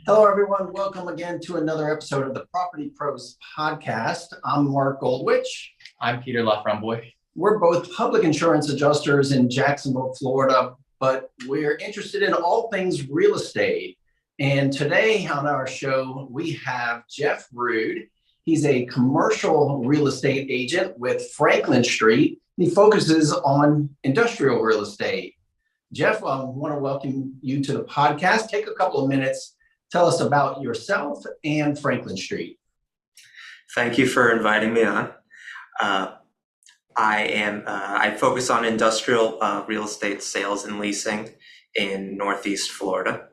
Hello, everyone. Welcome again to another episode of the Property Pros podcast. I'm Mark Goldwich. I'm Peter Laframboy. We're both public insurance adjusters in Jacksonville, Florida, but we're interested in all things real estate. And today on our show, we have Jeff Rood. He's a commercial real estate agent with Franklin Street. He focuses on industrial real estate. Jeff, I want to welcome you to the podcast. Take a couple of minutes. Tell us about yourself and Franklin Street. Thank you for inviting me on. I focus on industrial real estate sales and leasing in Northeast Florida.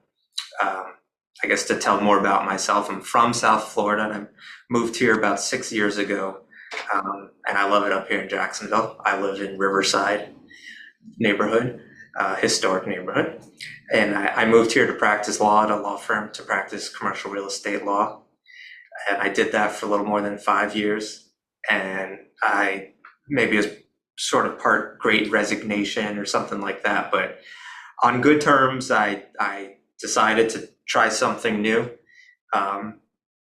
I guess to tell more about myself, I'm from South Florida and I moved here about 6 years ago. And I love it up here in Jacksonville. I live in Riverside neighborhood, historic neighborhood. And I moved here to practice law at a law firm to practice commercial real estate law. And I did that for a little more than 5 years. And maybe it was sort of part great resignation or something like that. But on good terms, I decided to try something new.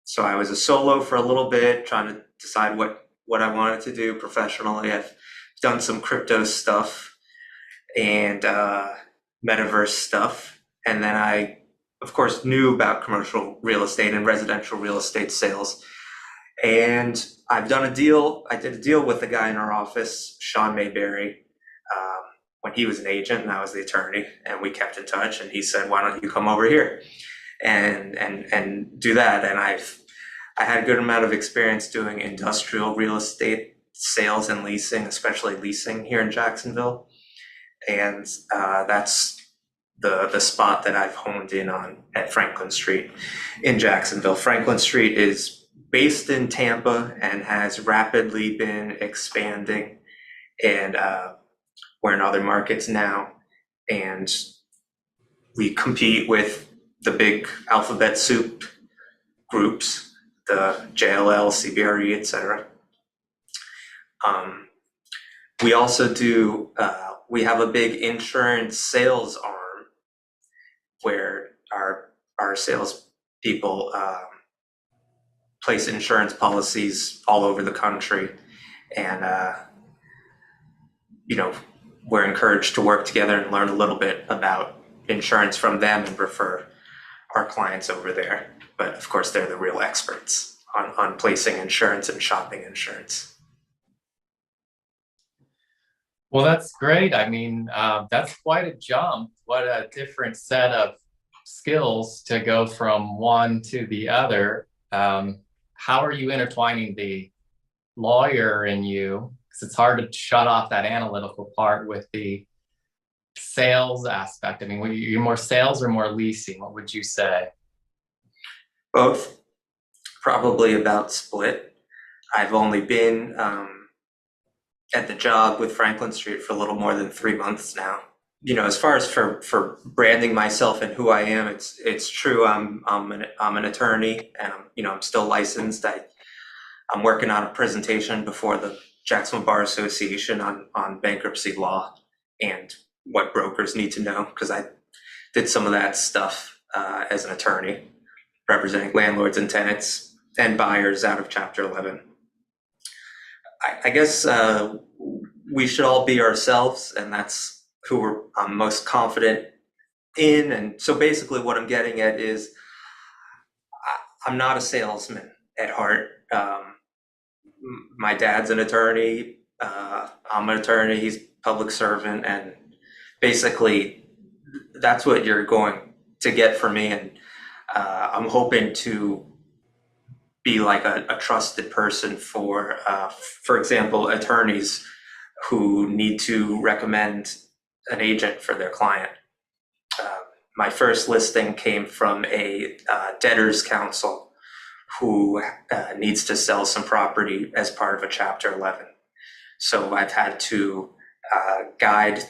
So I was a solo for a little bit, trying to decide what I wanted to do professionally. I've done some crypto stuff and metaverse stuff. And then I, of course, knew about commercial real estate and residential real estate sales. And I did a deal with the guy in our office, Sean Mayberry, when he was an agent and I was the attorney, and we kept in touch. And he said, "Why don't you come over here and do that?" And I had a good amount of experience doing industrial real estate sales and leasing, especially leasing here in Jacksonville. And that's the spot that I've honed in on at Franklin Street in Jacksonville. Franklin Street is based in Tampa and has rapidly been expanding, and we're in other markets now, and we compete with the big alphabet soup groups, the JLL, CBRE, etc. We also do, we have a big insurance sales arm where our sales people place insurance policies all over the country. And, we're encouraged to work together and learn a little bit about insurance from them and refer our clients over there. But of course, they're the real experts on placing insurance and shopping insurance. Well, that's great. I mean, that's quite a jump. What a different set of skills to go from one to the other. How are you intertwining the lawyer in you? Because it's hard to shut off that analytical part with the sales aspect. I mean, are you more sales or more leasing? What would you say? Both, probably about split. I've only been at the job with Franklin Street for a little more than 3 months now. As far as for branding myself and who I am, it's true. I'm an attorney, and I'm still licensed. I'm working on a presentation before the Jacksonville Bar Association on bankruptcy law and what brokers need to know, because I did some of that stuff as an attorney, representing landlords and tenants and buyers out of Chapter 11. I guess we should all be ourselves, and that's who I'm most confident in. And so basically what I'm getting at is I'm not a salesman at heart. My dad's an attorney. I'm an attorney. He's a public servant. And basically that's what you're going to get from me. And I'm hoping to be like a trusted person for example, attorneys who need to recommend an agent for their client. My first listing came from a debtor's counsel who needs to sell some property as part of a Chapter 11. So I've had to guide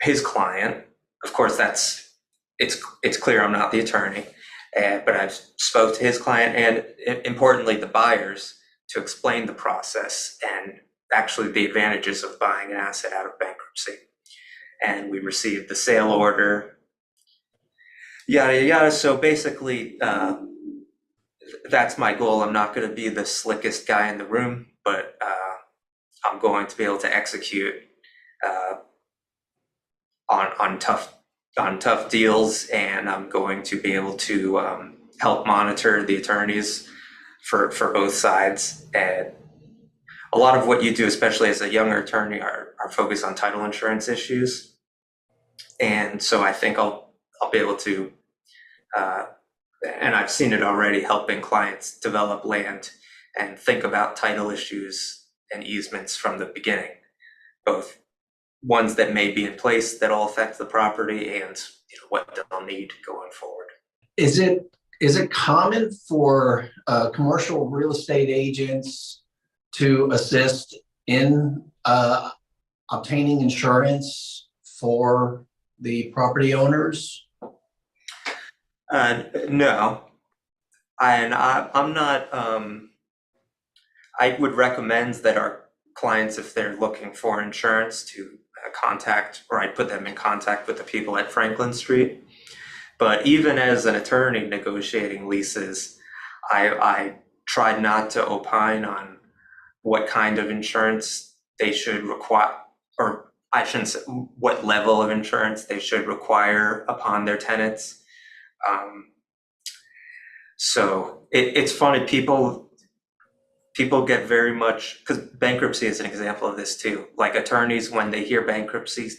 his client. Of course, it's clear I'm not the attorney, but I've spoke to his client and importantly the buyers to explain the process and actually the advantages of buying an asset out of bankruptcy. And we received the sale order. Yada yada. So basically, that's my goal. I'm not going to be the slickest guy in the room, but I'm going to be able to execute uh, on tough deals, and I'm going to be able to help monitor the attorneys for both sides. And a lot of what you do, especially as a younger attorney, are focused on title insurance issues. And so I think I'll be able to, uh, and I've seen it already, helping clients develop land and think about title issues and easements from the beginning, both ones that may be in place that will affect the property and what they'll need going forward. Is it common for commercial real estate agents to assist in obtaining insurance for the property owners? No, I'm not. I would recommend that our clients, if they're looking for insurance, to contact, or I'd put them in contact with the people at Franklin Street. But even as an attorney negotiating leases, I tried not to opine on what kind of insurance they should require, or I shouldn't say what level of insurance they should require upon their tenants. So it's funny, people get very much, because bankruptcy is an example of this too. Like attorneys, when they hear a bankruptcy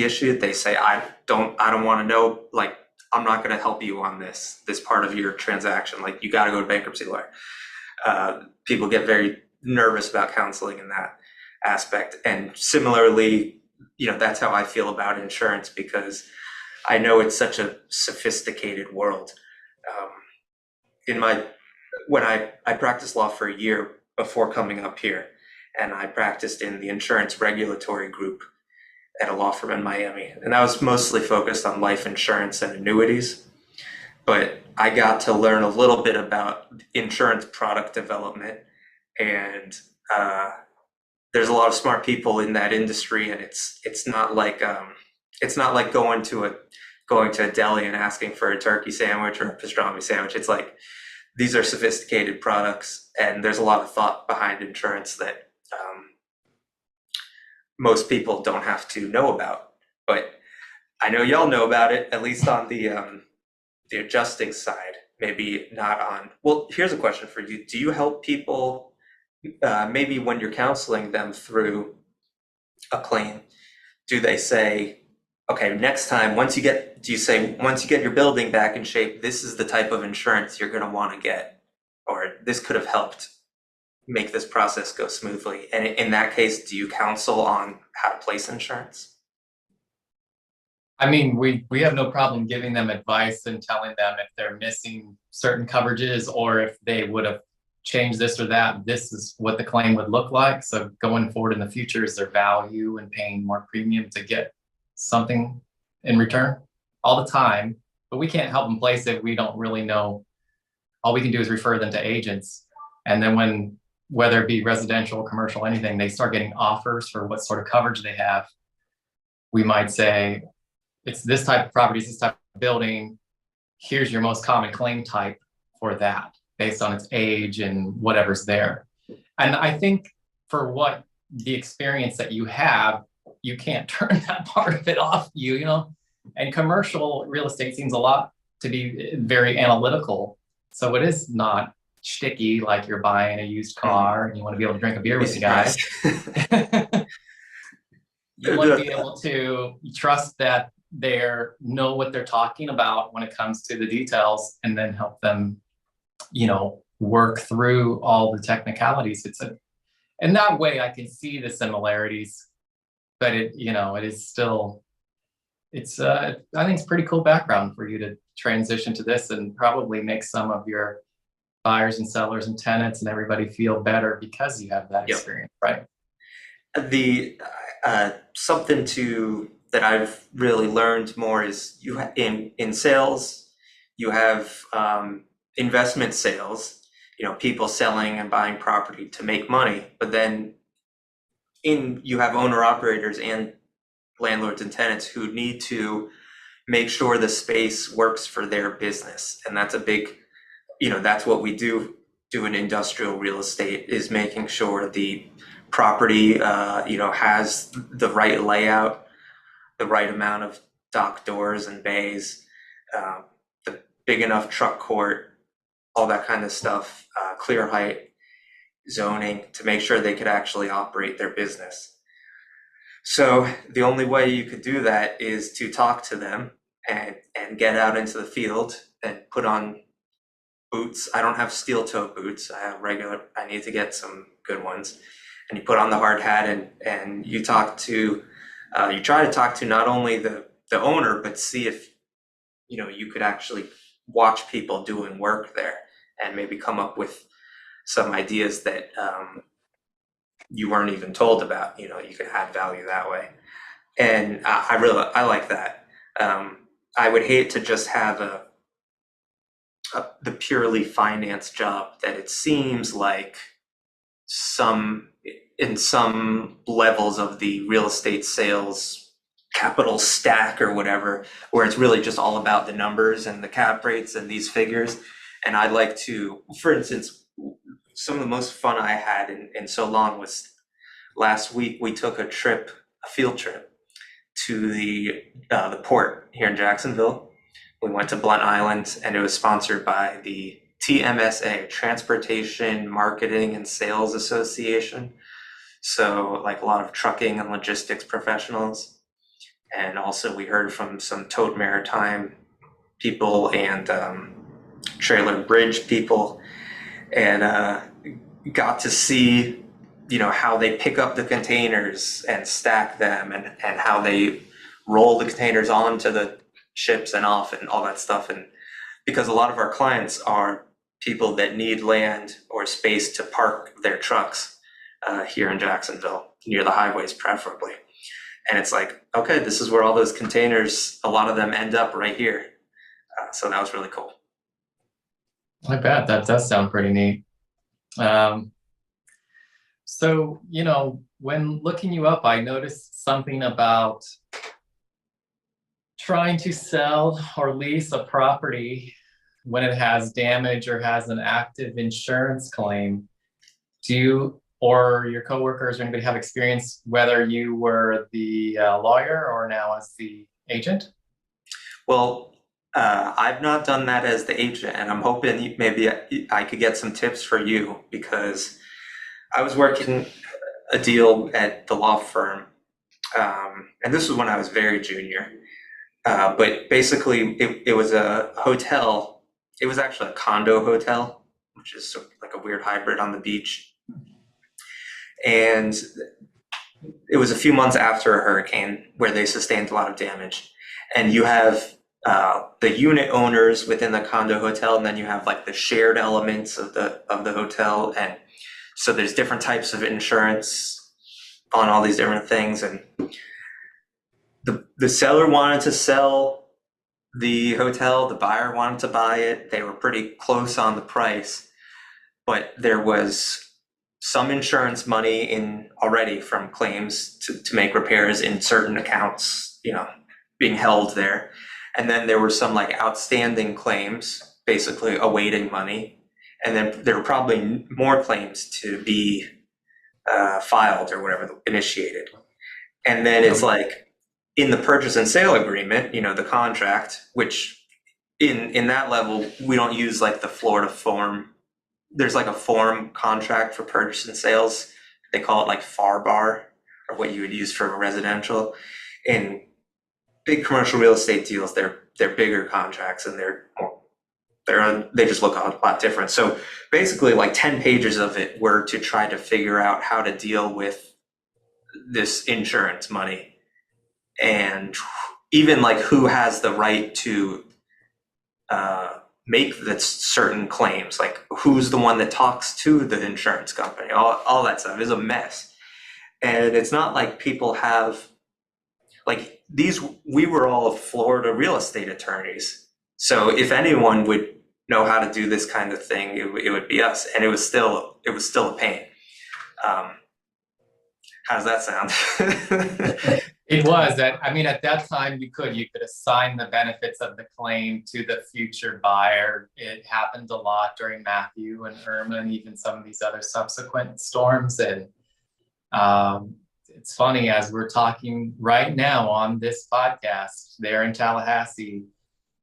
issue, they say, I don't want to know, like, I'm not going to help you on this part of your transaction. Like, you got to go to bankruptcy lawyer. People get very nervous about counseling in that aspect. And similarly, that's how I feel about insurance, because I know it's such a sophisticated world. When I practiced law for a year before coming up here, and I practiced in the insurance regulatory group at a law firm in Miami, and that was mostly focused on life insurance and annuities. But I got to learn a little bit about insurance product development, and there's a lot of smart people in that industry, and it's not like going to a deli and asking for a turkey sandwich or a pastrami sandwich. It's like, these are sophisticated products, and there's a lot of thought behind insurance that most people don't have to know about. But I know y'all know about it, at least on the adjusting side. Maybe not on. Well, here's a question for you: do you help people, maybe when you're counseling them through a claim? Do they say, okay, next time, once you get your building back in shape, this is the type of insurance you're going to want to get, or this could have helped make this process go smoothly? And in that case, do you counsel on how to place insurance? I mean, we have no problem giving them advice and telling them if they're missing certain coverages, or if they would have changed this or that, this is what the claim would look like. So going forward in the future, is there value in paying more premium to get something in return? All the time, but we can't help them place it. We don't really know. All we can do is refer them to agents. And then whether it be residential, commercial, anything, they start getting offers for what sort of coverage they have. We might say, it's this type of property, this type of building. Here's your most common claim type for that, based on its age and whatever's there. And I think for what the experience that you have, you can't turn that part of it off you know. And commercial real estate seems a lot to be very analytical. So it is not shticky like you're buying a used car and you want to be able to drink a beer with the guys. You want to be able to trust that they know what they're talking about when it comes to the details, and then help them, work through all the technicalities. And that way I can see the similarities, but it is still, I think it's pretty cool background for you to transition to this, and probably make some of your buyers and sellers and tenants and everybody feel better because you have that experience, right? The something that I've really learned more is in sales, you have investment sales, people selling and buying property to make money, but then you have owner operators and landlords and tenants who need to make sure the space works for their business. And that's a big, that's what we do in industrial real estate, is making sure the property, has the right layout, the right amount of dock doors and bays, the big enough truck court, all that kind of stuff, clear height, zoning, to make sure they could actually operate their business. So the only way you could do that is to talk to them and get out into the field and put on boots. I don't have steel toe boots. I have regular. I need to get some good ones. And you put on the hard hat and you talk to, you try to talk to not only the owner, but see if, you could actually watch people doing work there and maybe come up with some ideas that you weren't even told about. You could add value that way. And I like that. I would hate to just have the purely finance job that it seems like in some levels of the real estate sales capital stack or whatever, where it's really just all about the numbers and the cap rates and these figures. And I'd like to, for instance, some of the most fun I had in so long was last week. We took a field trip to the port here in Jacksonville. We went to Blunt Island, and it was sponsored by the TMSA, Transportation Marketing and Sales Association. So like a lot of trucking and logistics professionals. And also we heard from some Tote Maritime people and Trailer Bridge people, and got to see, how they pick up the containers and stack them, and how they roll the containers onto the ships and off and all that stuff. And because a lot of our clients are people that need land or space to park their trucks here in Jacksonville, near the highways preferably. And it's like, okay, this is where all those containers, a lot of them end up right here. So that was really cool. I bet that does sound pretty neat. So, when looking you up, I noticed something about trying to sell or lease a property when it has damage or has an active insurance claim. Do you or your coworkers or anybody have experience, whether you were the lawyer or now as the agent? Well, I've not done that as the agent, and I'm hoping maybe I could get some tips for you, because I was working a deal at the law firm, and this was when I was very junior. But basically, it was a hotel. It was actually a condo hotel, which is sort of like a weird hybrid on the beach. And it was a few months after a hurricane where they sustained a lot of damage. And you have the unit owners within the condo hotel, and then you have like the shared elements of the hotel. And so there's different types of insurance on all these different things. And the seller wanted to sell the hotel, the buyer wanted to buy it. They were pretty close on the price, but there was some insurance money in already from claims to make repairs in certain accounts, being held there. And then there were some like outstanding claims, basically awaiting money. And then there were probably more claims to be filed or whatever, initiated. And then it's like in the purchase and sale agreement, the contract, which in that level, we don't use like the Florida form. There's like a form contract for purchase and sales. They call it like FAR-BAR, or what you would use for residential. In big commercial real estate deals, they're bigger contracts, and they just look a lot different. So basically like 10 pages of it were to try to figure out how to deal with this insurance money, and even like who has the right to make the certain claims, like who's the one that talks to the insurance company, all that stuff is a mess. And it's not like people have like these, we were all Florida real estate attorneys. So if anyone would know how to do this kind of thing, it would be us. And it was still a pain. How does that sound? It was that, I mean, at that time you could assign the benefits of the claim to the future buyer. It happened a lot during Matthew and Irma and even some of these other subsequent storms. And it's funny, as we're talking right now on this podcast, they're in Tallahassee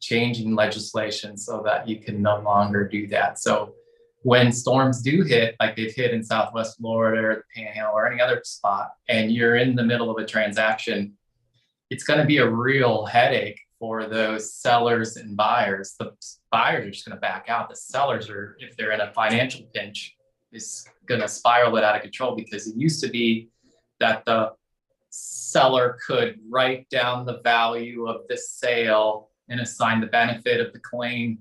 changing legislation so that you can no longer do that. So when storms do hit, like they've hit in Southwest Florida or the Panhandle or any other spot, and you're in the middle of a transaction, it's going to be a real headache for those sellers and buyers. The buyers are just going to back out. The sellers are, if they're in a financial pinch, is going to spiral it out of control, because it used to be that the seller could write down the value of the sale and assign the benefit of the claim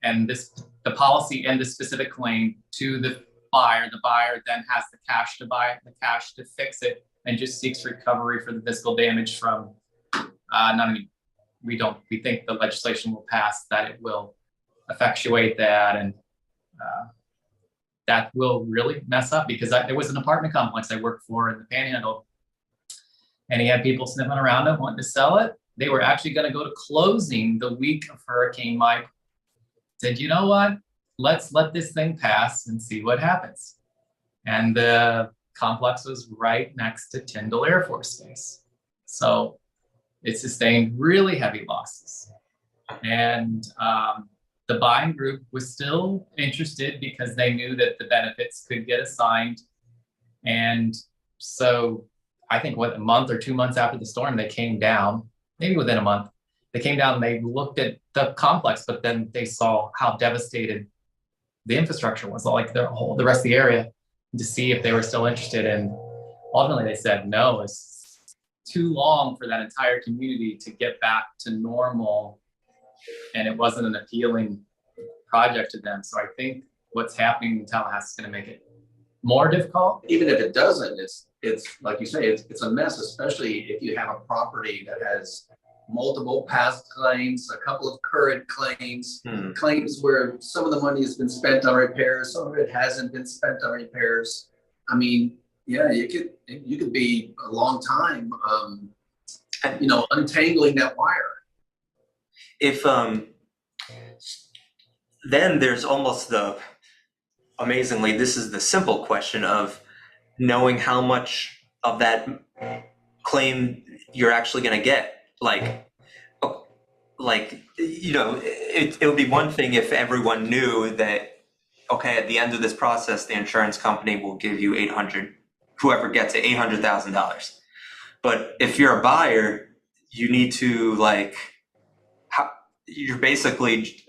and the policy and the specific claim to the buyer. The buyer then has the cash to buy it, the cash to fix it, and just seeks recovery for the physical damage from we think the legislation will pass that it will effectuate that, and that will really mess up, because there was an apartment complex I worked for in the Panhandle, and he had people sniffing around him wanting to sell it. They were actually going to go to closing the week of Hurricane Mike. Said, you know what? Let's let this thing pass and see what happens. And the complex was right next to Tyndall Air Force Base. So it sustained really heavy losses. And the buying group was still interested because they knew that the benefits could get assigned. And so I think a month or 2 months after the storm, they came down, maybe within a month. They came down and they looked at the complex, but then they saw how devastated the infrastructure was, like the rest of the area, to see if they were still interested. And ultimately they said, no, it's too long for that entire community to get back to normal. And it wasn't an appealing project to them. So I think what's happening in Tallahassee is going to make it more difficult. Even if it doesn't, it's like you say, it's a mess, especially if you have a property that has multiple past claims, a couple of current claims, claims where some of the money has been spent on repairs, some of it hasn't been spent on repairs. I mean, yeah, you could be a long time, untangling that wire. If then there's almost amazingly, this is the simple question of knowing how much of that claim you're actually going to get. It would be one thing if everyone knew that, okay, at the end of this process, the insurance company will give you whoever gets it, $800,000. But if you're a buyer, you need to you're basically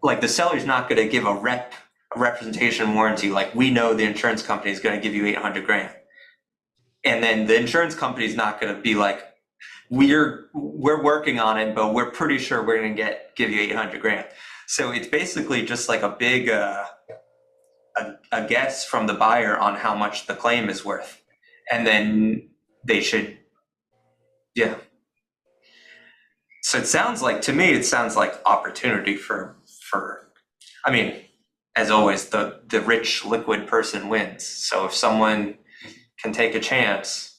the seller's not going to give a representation warranty. Like, we know the insurance company is going to give you $800,000. And then the insurance company is not going to be like, we're working on it, but we're pretty sure we're going to give you $800,000. So it's basically just like a big a guess from the buyer on how much the claim is worth, and then they should, yeah. So to me it sounds like opportunity for I mean, as always, the rich liquid person wins. So if someone can take a chance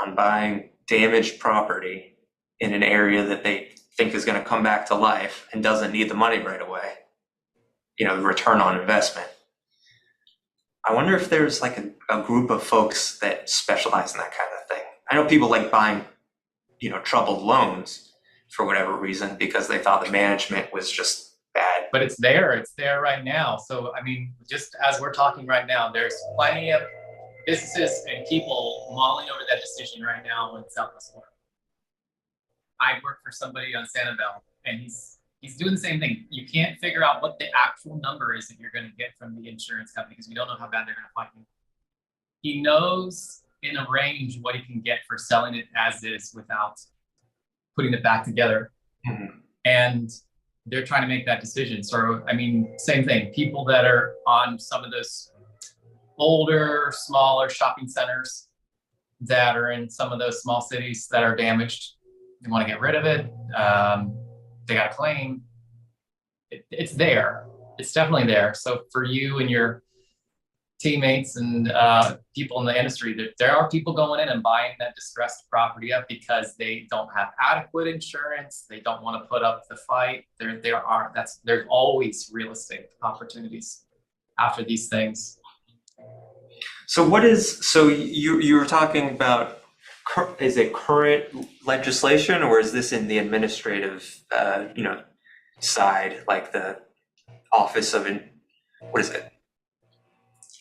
on buying damaged property in an area that they think is going to come back to life and doesn't need the money right away, return on investment. I wonder if there's like a group of folks that specialize in that kind of thing. I know people like buying, troubled loans for whatever reason, because they thought the management was just bad. But it's there right now. So, I mean, just as we're talking right now, there's plenty of businesses and people mulling over that decision right now in Southwest Florida. I work for somebody on Sanibel, and he's doing the same thing. You can't figure out what the actual number is that you're going to get from the insurance company, because we don't know how bad they're going to fight you. He knows in a range what he can get for selling it as is without putting it back together. Mm-hmm. And they're trying to make that decision. So, I mean, same thing. People that are on some of those older, smaller shopping centers that are in some of those small cities that are damaged, they want to get rid of it. They got a claim. It's there. It's definitely there. So for you and your teammates and people in the industry that there are people going in and buying that distressed property up because they don't have adequate insurance. They don't want to put up the fight. There's always real estate opportunities after these things. So you were talking about, is it current legislation, or is this in the administrative, side, like the Office of, what is it?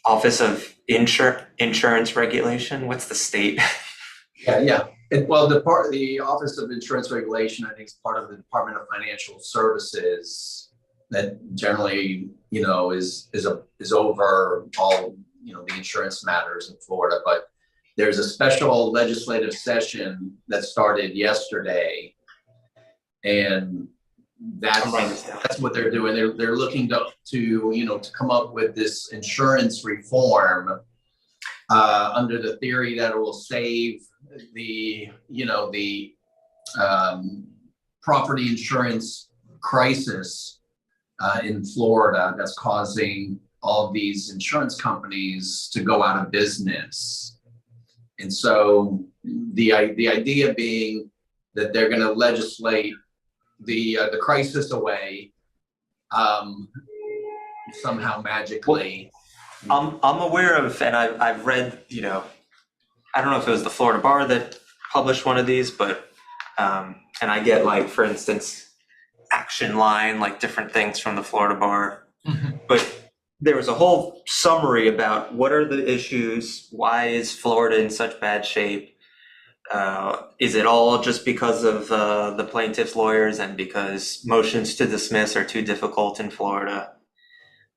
Office of Insurance Regulation? What's the state? Yeah. The Office of Insurance Regulation, I think, is part of the Department of Financial Services that generally, is over all, the insurance matters in Florida. But there's a special legislative session that started yesterday, and that's what they're doing. They're looking to come up with this insurance reform under the theory that it will save the property insurance crisis in Florida that's causing all of these insurance companies to go out of business. And so the idea being that they're going to legislate the crisis away somehow magically. I'm aware of, and I've read, I don't know if it was the Florida Bar that published one of these, but and I get, like, for instance, action line, like different things from the Florida Bar. Mm-hmm. But there was a whole summary about what are the issues, why is Florida in such bad shape? Is it all just because of the plaintiff's lawyers and because motions to dismiss are too difficult in Florida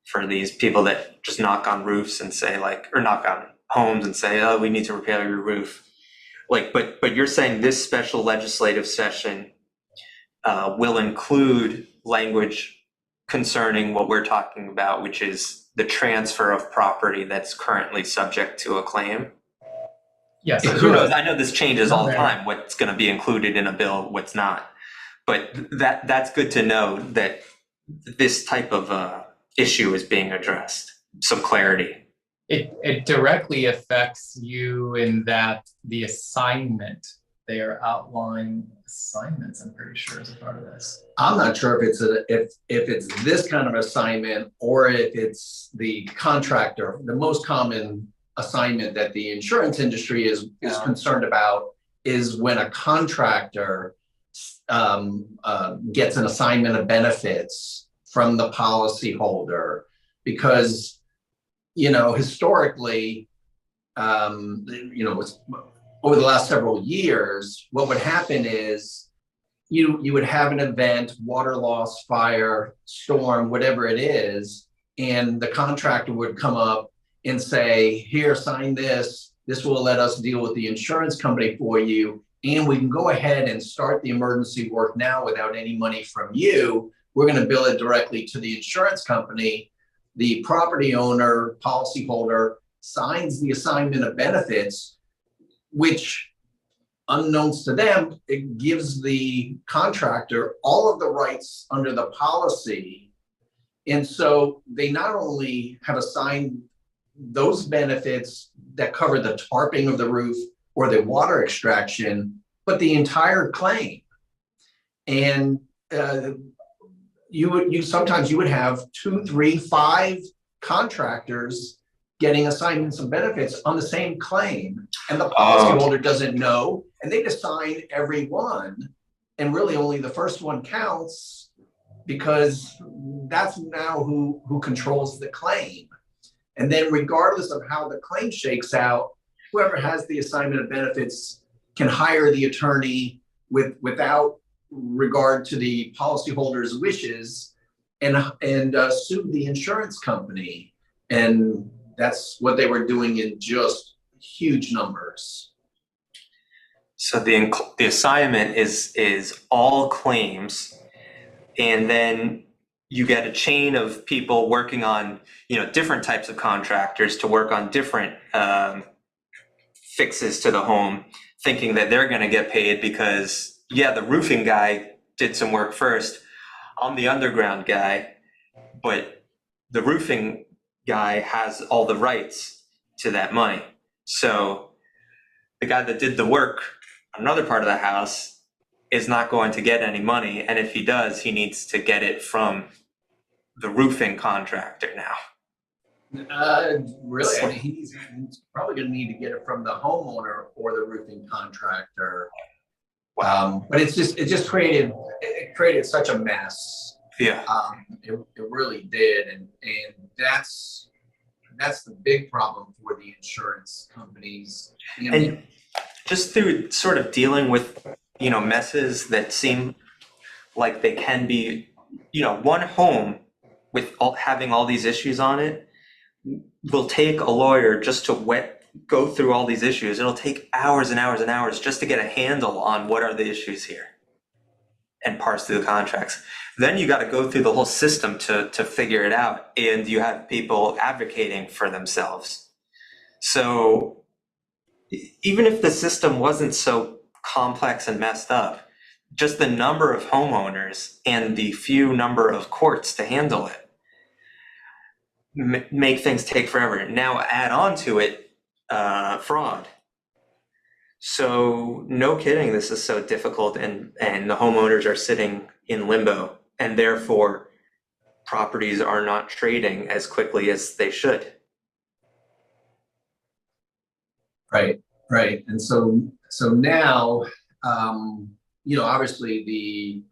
for these people that just knock on roofs and say, or knock on homes and say, oh, we need to repair your roof. But you're saying this special legislative session will include language concerning what we're talking about, which is the transfer of property that's currently subject to a claim? Yes. Who knows? I know this changes all the time, what's going to be included in a bill, what's not. But that's good to know that this type of issue is being addressed. Some clarity. It directly affects you in that the assignment, they are outlining assignments, I'm pretty sure, as a part of this. I'm not sure if it's this kind of assignment or if it's the contractor. The most common assignment that the insurance industry is concerned about is when a contractor gets an assignment of benefits from the policyholder, because historically, over the last several years, what would happen is you would have an event, water loss, fire, storm, whatever it is, and the contractor would come up and say, here, sign this. This will let us deal with the insurance company for you, and we can go ahead and start the emergency work now without any money from you. We're going to bill it directly to the insurance company. The property owner, policyholder, signs the assignment of benefits, which, unknowns to them, it gives the contractor all of the rights under the policy. And so they not only have assigned those benefits that cover the tarping of the roof or the water extraction, but the entire claim. And sometimes you would have 2, 3, 5 contractors getting assignments of benefits on the same claim, and the policyholder doesn't know, and they assign every one, and really only the first one counts because that's now who controls the claim. And then regardless of how the claim shakes out, whoever has the assignment of benefits can hire the attorney without regard to the policyholder's wishes and sue the insurance company. And that's what they were doing in just huge numbers. So the assignment is all claims, and then you get a chain of people working on, different types of contractors to work on different fixes to the home, thinking that they're going to get paid because, the roofing guy did some work first. I'm the underground guy, but the roofing guy has all the rights to that money. So the guy that did the work on another part of the house is not going to get any money. And if he does, he needs to get it from the roofing contractor now. Really, I mean, he's probably going to need to get it from the homeowner or the roofing contractor. But it just created such a mess. Yeah. It really did, and that's the big problem for the insurance companies. And just through sort of dealing with, messes that seem like they can be, one home with having all these issues on it will take a lawyer just to go through all these issues. It'll take hours and hours and hours just to get a handle on what are the issues here and parse through the contracts. Then you got to go through the whole system to figure it out, and you have people advocating for themselves. So even if the system wasn't so complex and messed up, just the number of homeowners and the few number of courts to handle it make things take forever. Now add on to it fraud. So no kidding, this is so difficult, and the homeowners are sitting in limbo, and therefore properties are not trading as quickly as they should. Right. And so now, obviously the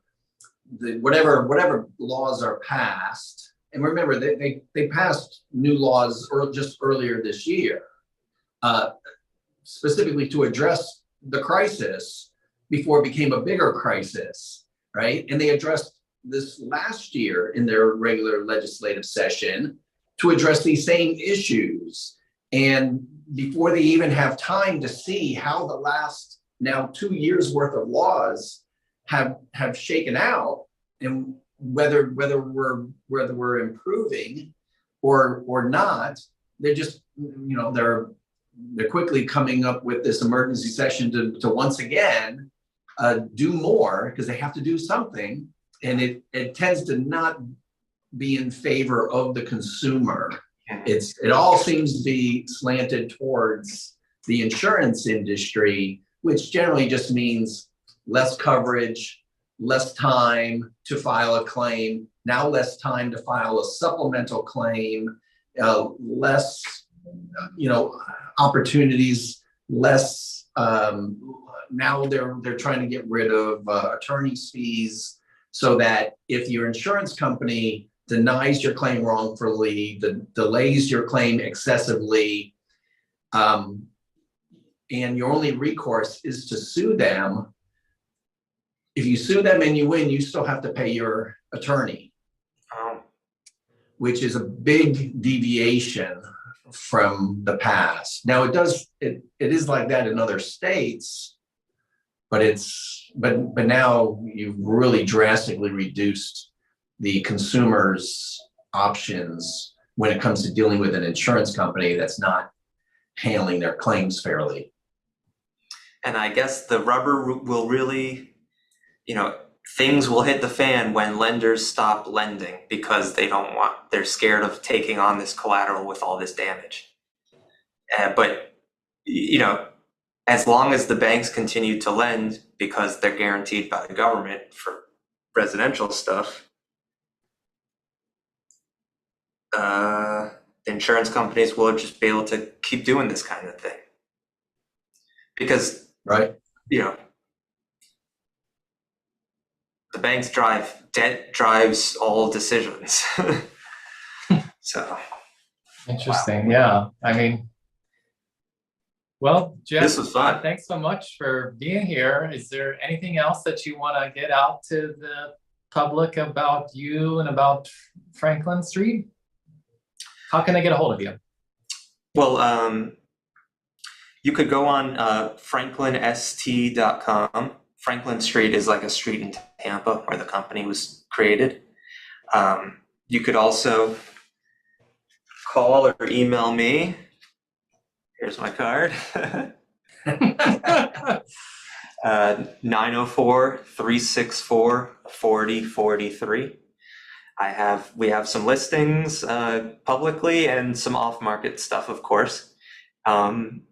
whatever laws are passed, and remember they passed new laws just earlier this year, specifically to address the crisis before it became a bigger crisis, right? And they addressed this last year in their regular legislative session to address these same issues. And before they even have time to see how the last now 2 years worth of laws have shaken out, and whether we're improving or not, they're just, they're quickly coming up with this emergency session to once again do more, because they have to do something, and it tends to not be in favor of the consumer. It all seems to be slanted towards the insurance industry, which generally just means less coverage, less time to file a claim, now less time to file a supplemental claim, less opportunities, less. Now they're trying to get rid of attorney's fees, so that if your insurance company denies your claim wrongfully, delays your claim excessively, and your only recourse is to sue them. If you sue them and you win, you still have to pay your attorney, which is a big deviation from the past. Now it is like that in other states, but now you've really drastically reduced the consumer's options when it comes to dealing with an insurance company that's not handling their claims fairly. And I guess the rubber will really, things will hit the fan when lenders stop lending, because they're scared of taking on this collateral with all this damage. But as long as the banks continue to lend, because they're guaranteed by the government for residential stuff, the insurance companies will just be able to keep doing this kind of thing. Because, right, the banks debt drives all decisions. So. Interesting. Wow. Yeah. I mean, well, Jeff, this was fun. Thanks so much for being here. Is there anything else that you want to get out to the public about you and about Franklin Street? How can they get a hold of you? Well, you could go on franklinst.com. Franklin Street is like a street in Tampa where the company was created. You could also call or email me. Here's my card. 904-364-4043. We have some listings publicly and some off-market stuff, of course. And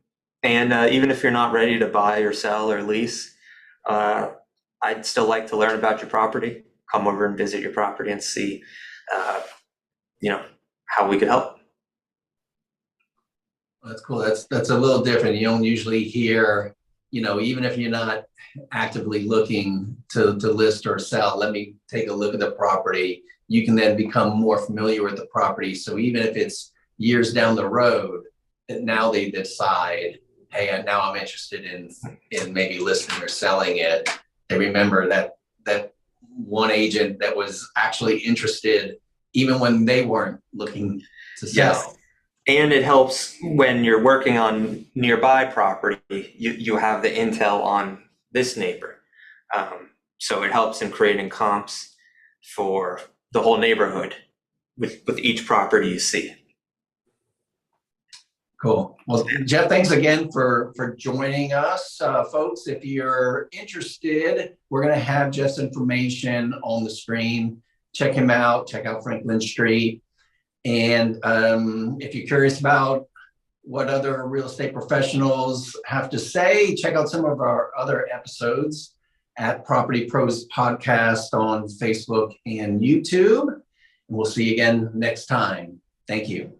even if you're not ready to buy or sell or lease, I'd still like to learn about your property. Come over and visit your property and see, how we could help. That's cool. That's a little different. You don't usually hear, even if you're not actively looking to list or sell, let me take a look at the property. You can then become more familiar with the property. So even if it's years down the road, now they decide, hey, now I'm interested in maybe listing or selling it. They remember that one agent that was actually interested even when they weren't looking to sell. Yes. And it helps when you're working on nearby property, you have the intel on this neighbor. So it helps in creating comps for the whole neighborhood with each property you see. Cool. Well, Jeff, thanks again for joining us. Folks, if you're interested, we're going to have Jeff's information on the screen. Check him out. Check out Franklin Street. And if you're curious about what other real estate professionals have to say, check out some of our other episodes at Property Pros Podcast on Facebook and YouTube. And we'll see you again next time. Thank you.